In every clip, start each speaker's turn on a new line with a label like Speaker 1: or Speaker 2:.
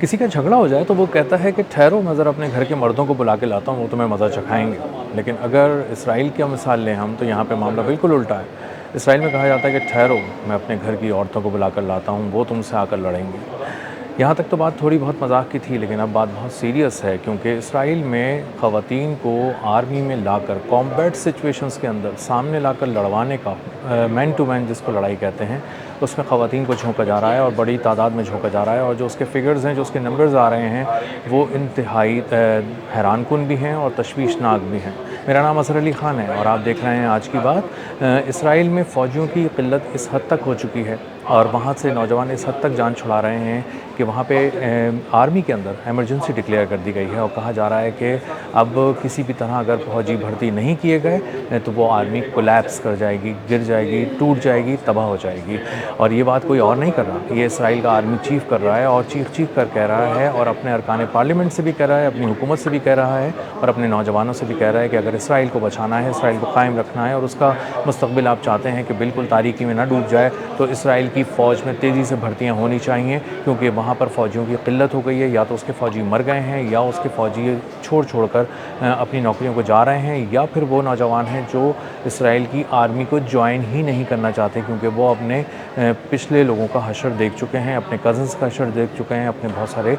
Speaker 1: किसी का झगड़ा हो जाए तो वो कहता है कि ठहरो, मैं ज़रा अपने घर के मर्दों को बुला के लाता हूँ, वो तुम्हें मज़ा चखाएँगे। लेकिन अगर इसराइल की मिसाल लें हम, तो यहाँ पे मामला बिल्कुल उल्टा है। इसराइल में कहा जाता है कि ठहरो, मैं अपने घर की औरतों को बुलाकर लाता हूँ, वो तुमसे आकर लड़ेंगी। यहाँ तक तो बात थोड़ी बहुत मज़ाक की थी, लेकिन अब बात बहुत सीरियस है, क्योंकि इसराइल में ख़वातीन को आर्मी में लाकर कॉम्बैट सिचुएशंस के अंदर सामने लाकर लड़वाने का, मैन टू मैन जिसको लड़ाई कहते हैं, उसमें ख़वातीन को झोंका जा रहा है और बड़ी तादाद में झोंका जा रहा है। और जो उसके फ़िगर्स हैं, जो उसके नंबर्स आ रहे हैं, वो इंतहाई हैरानकुन भी हैं और तशवीशनाक भी हैं। मेरा नाम असर अली ख़ान है और आप देख रहे हैं आज की बात। इसराइल में फ़ौजियों की क़िल्लत इस हद तक हो चुकी है और वहाँ से नौजवान इस हद तक जान छुड़ा रहे हैं कि वहाँ पे आर्मी के अंदर इमरजेंसी डिक्लेयर कर दी गई है और कहा जा रहा है कि अब किसी भी तरह अगर फ़ौजी भर्ती नहीं किए गए तो वो आर्मी कोलैप्स कर जाएगी, गिर जाएगी, टूट जाएगी, तबाह हो जाएगी। और ये बात कोई और नहीं कर रहा, ये इसराइल का आर्मी चीफ़ कर रहा है और चीख-चीख कर कह रहा है और अपने अरकान पार्लियामेंट से भी कह रहा है, अपनी हुकूमत से भी कह रहा है और अपने नौजवानों से भी कह रहा है कि अगर इसराइल को बचाना है, इसराइल को कायम रखना है और उसका मुस्तक़बिल आप चाहते हैं कि बिल्कुल तारीकी में ना डूब जाए, तो इसराइल की फ़ौज में तेज़ी से भर्तियाँ होनी चाहिए, क्योंकि वहाँ पर फ़ौजियों की क़िल्लत हो गई है। या तो उसके फ़ौजी मर गए हैं या उसके फ़ौजी छोड़ कर अपनी नौकरियों को जा रहे हैं, या फिर वो नौजवान हैं जो इसराइल की आर्मी को जॉइन ही नहीं करना चाहते, क्योंकि वो अपने पिछले लोगों का हशर देख चुके हैं, अपने कज़न्स का हशर देख चुके हैं, अपने बहुत सारे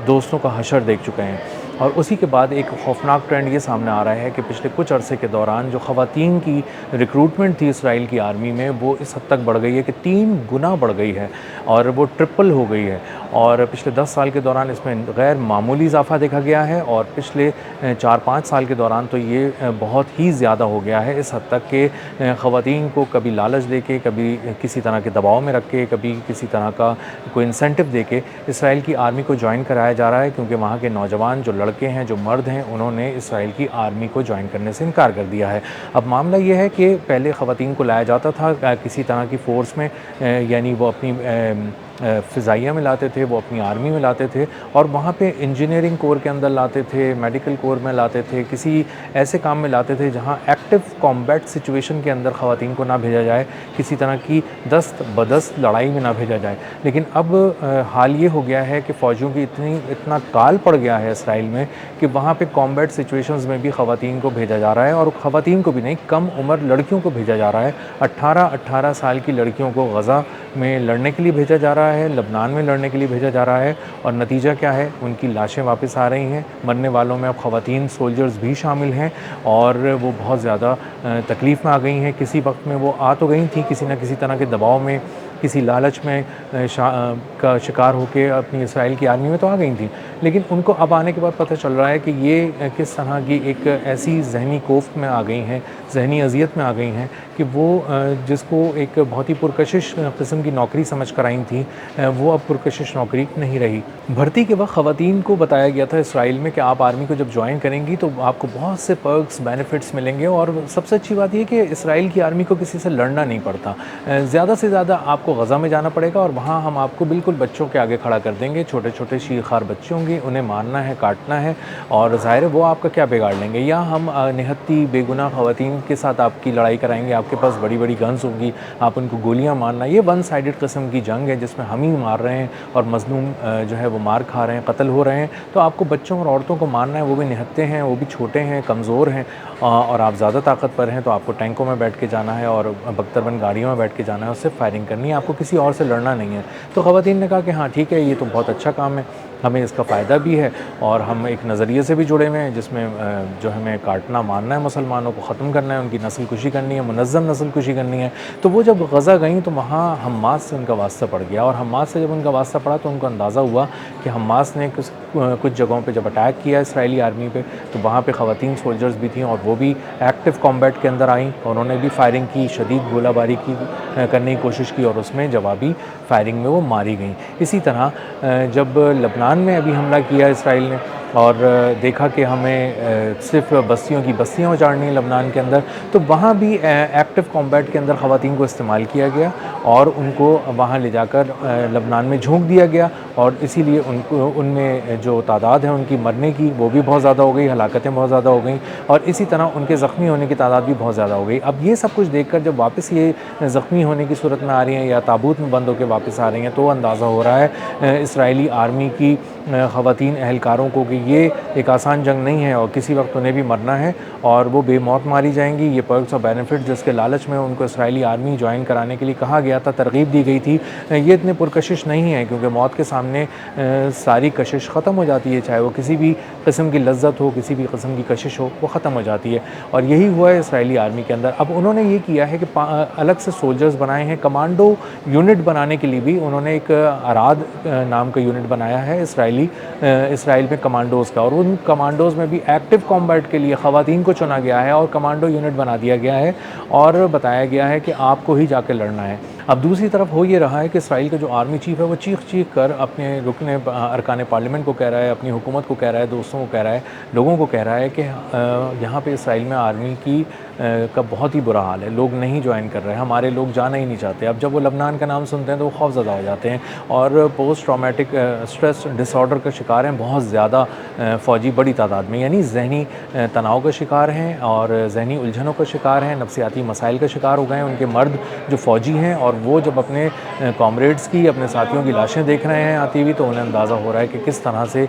Speaker 1: दोस्तों का हशर देख चुके हैं। और उसी के बाद एक खौफनाक ट्रेंड ये सामने आ रहा है कि पिछले कुछ अरसे के दौरान जो ख़वातीन की रिक्रूटमेंट थी इसराइल की आर्मी में, वो इस हद तक बढ़ गई है कि 3 गुना बढ़ गई है और वो ट्रिपल हो गई है। और पिछले 10 साल के दौरान इसमें गैर मामूली इज़ाफ़ा देखा गया है और पिछले 4-5 साल के दौरान तो ये बहुत ही ज़्यादा हो गया है, इस हद तक कि ख़वातीन को कभी लालच दे के, कभी किसी तरह के दबाव में रख के, कभी किसी तरह का कोई इंसेंटिव दे के इसराइल की आर्मी को जॉइन कराया जा रहा है, क्योंकि वहाँ के नौजवान जो लड़के हैं, जो मर्द हैं, उन्होंने इसराइल की आर्मी को जॉइन करने से इनकार कर दिया है। अब मामला ये है कि पहले ख़वातीन को लाया जाता था किसी तरह की फ़ोर्स में, यानी वो अपनी फ़िज़ाइया में लाते थे, वो अपनी आर्मी में लाते थे और वहाँ पे इंजीनियरिंग कोर के अंदर लाते थे, मेडिकल कोर में लाते थे, किसी ऐसे काम में लाते थे जहाँ एक्टिव कॉम्बैट सिचुएशन के अंदर ख़वातीन को ना भेजा जाए, किसी तरह की दस्त-बदस्त लड़ाई में ना भेजा जाए। लेकिन अब हाल ये हो गया है कि फ़ौजियों की इतना काल पड़ गया है इसराइल में कि वहाँ पे कॉम्बैट सिचुएशंस में भी ख़वातीन को भेजा जा रहा है और ख़वातीन को भी नहीं, कम उम्र लड़कियों को भेजा जा रहा है। 18-18 साल की लड़कियों को गज़ा में लड़ने के लिए भेजा जा रहा है, लबनान में लड़ने के लिए भेजा जा रहा है और नतीजा क्या है, उनकी लाशें वापस आ रही हैं। मरने वालों में अब ख़वातीन सोल्जर्स भी शामिल हैं और वो बहुत ज़्यादा तकलीफ़ में आ गई हैं। किसी वक्त में वो आ तो गई थी किसी न किसी तरह के दबाव में, किसी लालच में का शिकार होकर अपनी इसराइल की आर्मी में तो आ गई थी, लेकिन उनको अब आने के बाद पता चल रहा है कि ये किस तरह की एक ऐसी ज़हनी कोफ़्त में आ गई हैं, ज़हनी अज़ियत में आ गई हैं कि वो जिसको एक बहुत ही पुरकशिश किस्म की नौकरी समझ कर आई थी, वो अब पुरकशिश नौकरी नहीं रही। भर्ती के वक्त ख़वातीन को बताया गया था इसराइल में कि आप आर्मी को जब ज्वाइन करेंगी तो आपको बहुत से पर्क्स, बेनिफिट्स मिलेंगे और सबसे अच्छी बात ये कि इसराइल की आर्मी को किसी से लड़ना नहीं पड़ता। ज़्यादा से ज़्यादा आपको गज़ा में जाना पड़ेगा और वहाँ हम आपको बिल्कुल बच्चों के आगे खड़ा कर देंगे, छोटे-छोटे शीरख़ार बच्चे होंगे, उन्हें मारना है, काटना है और ज़ाहिर है वो आपका क्या बिगाड़ लेंगे। या हम निहत्ती बेगुनाह ख़वातीन के साथ आपकी लड़ाई कराएँगे, आपके पास बड़ी-बड़ी गन्स होंगी, आप उनको गोलियाँ मारना। ये वन साइडेड किस्म की जंग है जिसमें हम ही मार रहे हैं और मज़लूम जो है वो मार खा रहे हैं, कत्ल हो रहे हैं। तो आपको बच्चों और औरतों को मारना है, वो भी निहत्ते हैं, वो भी छोटे हैं, कमज़ोर हैं और आप ज़्यादा ताकतवर हैं, तो आपको टैंकों में बैठ के जाना है और बख्तरबंद गाड़ियों में बैठ के जाना है, उससे फायरिंग करनी है, आपको किसी और से लड़ना नहीं है। तो ख़वातीन ने कहा कि हाँ ठीक है, ये तो बहुत अच्छा काम है, हमें इसका फ़ायदा भी है और हम एक नज़रिए से भी जुड़े हुए हैं जिसमें जो हमें काटना मारना है, मुसलमानों को ख़त्म करना है, उनकी नस्ल कुशी करनी है, मुनज़्ज़म नस्ल कुशी करनी है। तो वो जब गज़ा गईं तो वहाँ हमास से उनका वास्ता पड़ गया और हमास से जब उनका वास्ता पड़ा तो उनको अंदाज़ा हुआ कि हमास ने कुछ जगहों पे जब अटैक किया इसराइली आर्मी पे, तो वहाँ पे ख़वातीन सोल्जर्स भी थीं और वो भी एक्टिव कॉम्बैट के अंदर आईं और उन्होंने भी फायरिंग की, शदीद गोलाबारी की करने की कोशिश की और उसमें जवाबी फायरिंग में वो मारी गईं। इसी तरह जब लबनान में अभी हमला किया इसराइल ने, और देखा कि हमें सिर्फ़ बस्तियों की बस्तियाँ उजाड़नी है लबनान के अंदर, तो वहाँ भी एक्टिव कॉम्बैट के अंदर ख़वातीन को इस्तेमाल किया गया और उनको वहाँ ले जाकर लबनान में झोंक दिया गया और इसीलिए उनको उनमें जो तादाद है उनकी मरने की वो भी बहुत ज़्यादा हो गई, हलाकतें बहुत ज़्यादा हो गई और इसी तरह उनके ज़ख्मी होने की तादाद भी बहुत ज़्यादा हो गई। अब ये सब कुछ देखकर जब वापस ये ज़ख्मी होने की सूरत में आ रही हैं या ताबूत में बंद होकर वापस आ रही हैं तो अंदाज़ा हो रहा है इसराइली आर्मी की ख़वातीन एहलकारों को कि ये एक आसान जंग नहीं है और किसी वक्त उन्हें भी मरना है और वो बेमौत मारी जाएंगी। ये पर्क्स और बेनिफिट जिसके लालच में उनको इसराइली आर्मी ज्वाइन कराने के लिए कहा गया था, तरगीब दी गई थी, ये इतने पुरकशिश नहीं है क्योंकि मौत के सामने सारी कशिश ख़त्म हो जाती है, चाहे वो किसी भी किस्म की लज्जत हो, किसी भी किस्म की कशिश हो, वो ख़त्म हो जाती है। और यही हुआ है इसराइली आर्मी के अंदर। अब उन्होंने ये किया है कि अलग से सोल्जर्स बनाए हैं, कमांडो यूनिट बनाने के लिए भी उन्होंने एक अराद नाम का यूनिट बनाया है इसराइल में कमांडोज़ का, और उन कमांडोज़ में भी एक्टिव कॉम्बैट के लिए ख़वातीन को चुना गया है और कमांडो यूनिट बना दिया गया है और बताया गया है कि आपको ही जाके लड़ना है। अब दूसरी तरफ हो ये रहा है कि इसराइल का जो आर्मी चीफ़ है वो चीख कर अपने रुकने अरकान पार्लियामेंट को कह रहा है, अपनी हुकूमत को कह रहा है, दोस्तों को कह रहा है, लोगों को कह रहा है कि यहाँ पे इसराइल में आर्मी की का बहुत ही बुरा हाल है, लोग नहीं ज्वाइन कर रहे हैं, हमारे लोग जाना ही नहीं चाहते। अब जब वो लबनान का नाम सुनते हैं तो वो खौफज़दा हो जाते हैं और पोस्ट ट्रॉमेटिक स्ट्रेस डिसऑर्डर का शिकार हैं बहुत ज़्यादा फ़ौजी, बड़ी तादाद में, यानी जहनी तनाव का शिकार हैं और जहनी उलझनों का शिकार हैं, नफसियाती मसाइल का शिकार हो गए हैं उनके मर्द जो फ़ौजी हैं। और वो जब अपने कॉमरेड्स की, अपने साथियों की लाशें देख रहे हैं आती हुई तो उन्हें अंदाज़ा हो रहा है कि किस तरह से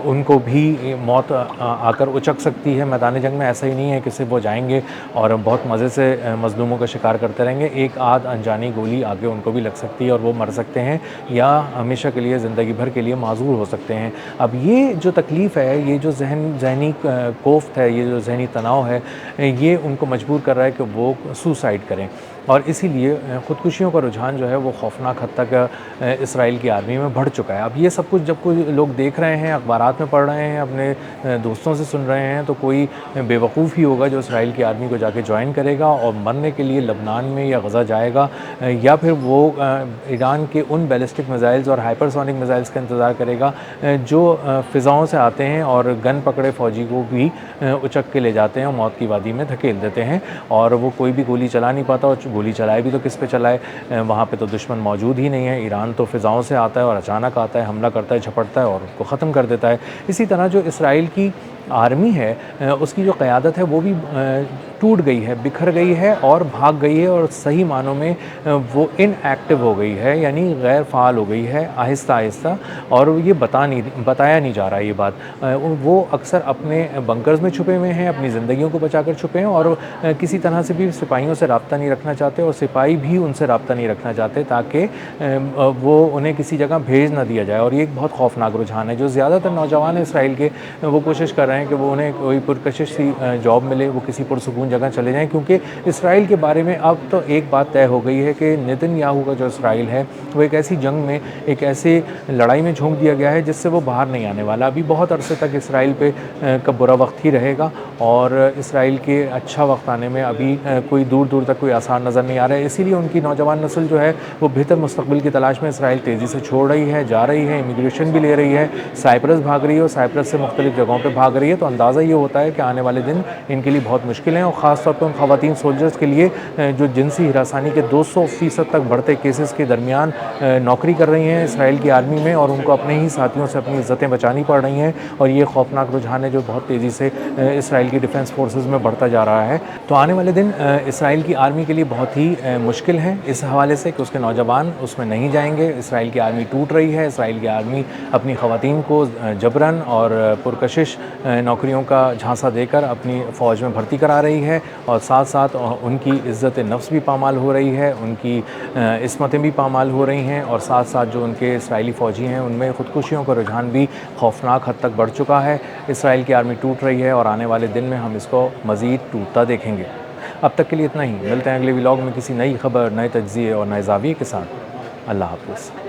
Speaker 1: उनको भी मौत आकर उचक सकती है मैदान जंग में। ऐसा ही नहीं है कि सिर्फ वो जाएंगे और बहुत मज़े से मज़लूमों का शिकार करते रहेंगे, एक आध अनजानी गोली आगे उनको भी लग सकती है और वो मर सकते हैं या हमेशा के लिए, ज़िंदगी भर के लिए माज़ूर हो सकते हैं। अब ये जो तकलीफ़ है, ये जो जहनी कोफ्त है, ये जो जहनी तनाव है, ये उनको मजबूर कर रहा है कि वो सुसाइड करें और इसीलिए ख़ुदकुशियों का रुझान जो है वो खौफनाक हद तक इसराइल की आर्मी में बढ़ चुका है। अब ये सब कुछ जब कोई लोग देख रहे हैं, अखबारात में पढ़ रहे हैं, अपने दोस्तों से सुन रहे हैं, तो कोई बेवकूफ़ ही होगा जो इसराइल की आर्मी को जाके ज्वाइन करेगा और मरने के लिए लबनान में या गज़ा जाएगा या फिर वो ईरान के उन बैलिस्टिक मिज़ाइल्स और हाइपरसोनिक मिज़ाइल्स का इंतज़ार करेगा जो फ़िज़ाओं से आते हैं और गन पकड़े फ़ौजी को भी उचक के ले जाते हैं और मौत की वादी में धकेल देते हैं और वो कोई भी गोली चला नहीं पाता और गोली चलाए भी तो किस पे चलाए, वहाँ पे तो दुश्मन मौजूद ही नहीं है। ईरान तो फ़िज़ाओं से आता है और अचानक आता है, हमला करता है, झपटता है और उसको ख़त्म कर देता है। इसी तरह जो इसराइल की आर्मी है उसकी जो क़यादत है वो भी टूट गई है, बिखर गई है और भाग गई है और सही मानों में वो इनएक्टिव हो गई है, यानी गैर फ़ाल हो गई है आहिस्ता आहिस्ता। और ये बताया नहीं जा रहा है ये बात। वो अक्सर अपने बंकर्स में छुपे हुए हैं, अपनी ज़िंदगियों को बचाकर छुपे हैं और किसी तरह से भी सिपाहियों से रब्ता नहीं रखना चाहते और सिपाही भी उनसे रब्ता नहीं रखना चाहते ताकि वो उन्हें किसी जगह भेज ना दिया जाए। और ये एक बहुत खौफनाक रुझान है। जो ज़्यादातर नौजवान इसराइल के वो कोशिश कर रहे हैं कि वो उन्हें कोई पुरकशिश सी जॉब मिले, वो किसी पुरसुकून जगह चले जाएं, क्योंकि इसराइल के बारे में अब तो एक बात तय हो गई है कि नेतन्याहू का जो इसराइल है वो एक ऐसी जंग में, एक ऐसी लड़ाई में झोंक दिया गया है जिससे वो बाहर नहीं आने वाला। अभी बहुत अरसे तक इसराइल पे का बुरा वक्त ही रहेगा और इसराइल के अच्छा वक्त आने में अभी कोई दूर दूर तक कोई आसार नज़र नहीं आ रहा है। इसीलिए उनकी नौजवान नस्ल जो है वो बेहतर मुस्तकबिल की तलाश में इसराइल तेज़ी से छोड़ रही है, जा रही है, इमिग्रेशन भी ले रही है, साइप्रस भाग रही है और साइप्रस से मुख्तलिफ जगहों पर भाग रही है। तो अंदाज़ा ये होता है कि आने वाले दिन इनके लिए बहुत मुश्किल हैं और ख़ास तौर पर उन ख़वातीन सोल्जर्स के लिए जो जिनसी हिरासानी के 200% तक बढ़ते केसेस के दरमियान नौकरी कर रही हैं इसराइल की आर्मी में और उनको अपने ही साथियों से अपनी इज़्ज़तें बचानी पड़ रही हैं। और ये खौफनाक रुझान है जो बहुत तेज़ी से इसराइल की डिफेंस फोर्सेस में बढ़ता जा रहा है। तो आने वाले दिन इसराइल की आर्मी के लिए बहुत ही मुश्किल हैं इस हवाले से कि उसके नौजवान उसमें नहीं जाएंगे। इसराइल की आर्मी टूट रही है, इसराइल की आर्मी अपनी ख़वातीन को जबरन और पुरकशिश नौकरियों का झांसा देकर अपनी फ़ौज में भर्ती करा रही है और साथ साथ उनकी इज़्ज़त नफ्स भी पामाल हो रही है, उनकी इस्मतें भी पामाल हो रही हैं और साथ साथ जो उनके इसराइली फ़ौजी हैं उनमें ख़ुदकुशियों का रुझान भी खौफनाक हद तक बढ़ चुका है। इसराइल की आर्मी टूट रही है और आने वाले दिन में हम इसको मज़ीद टूटता देखेंगे। अब तक के लिए इतना ही। मिलते हैं अगले व्लॉग में किसी नई खबर, नए तज्ज़िये और नए ज़ाविये के साथ। अल्लाह हाफ़िज़।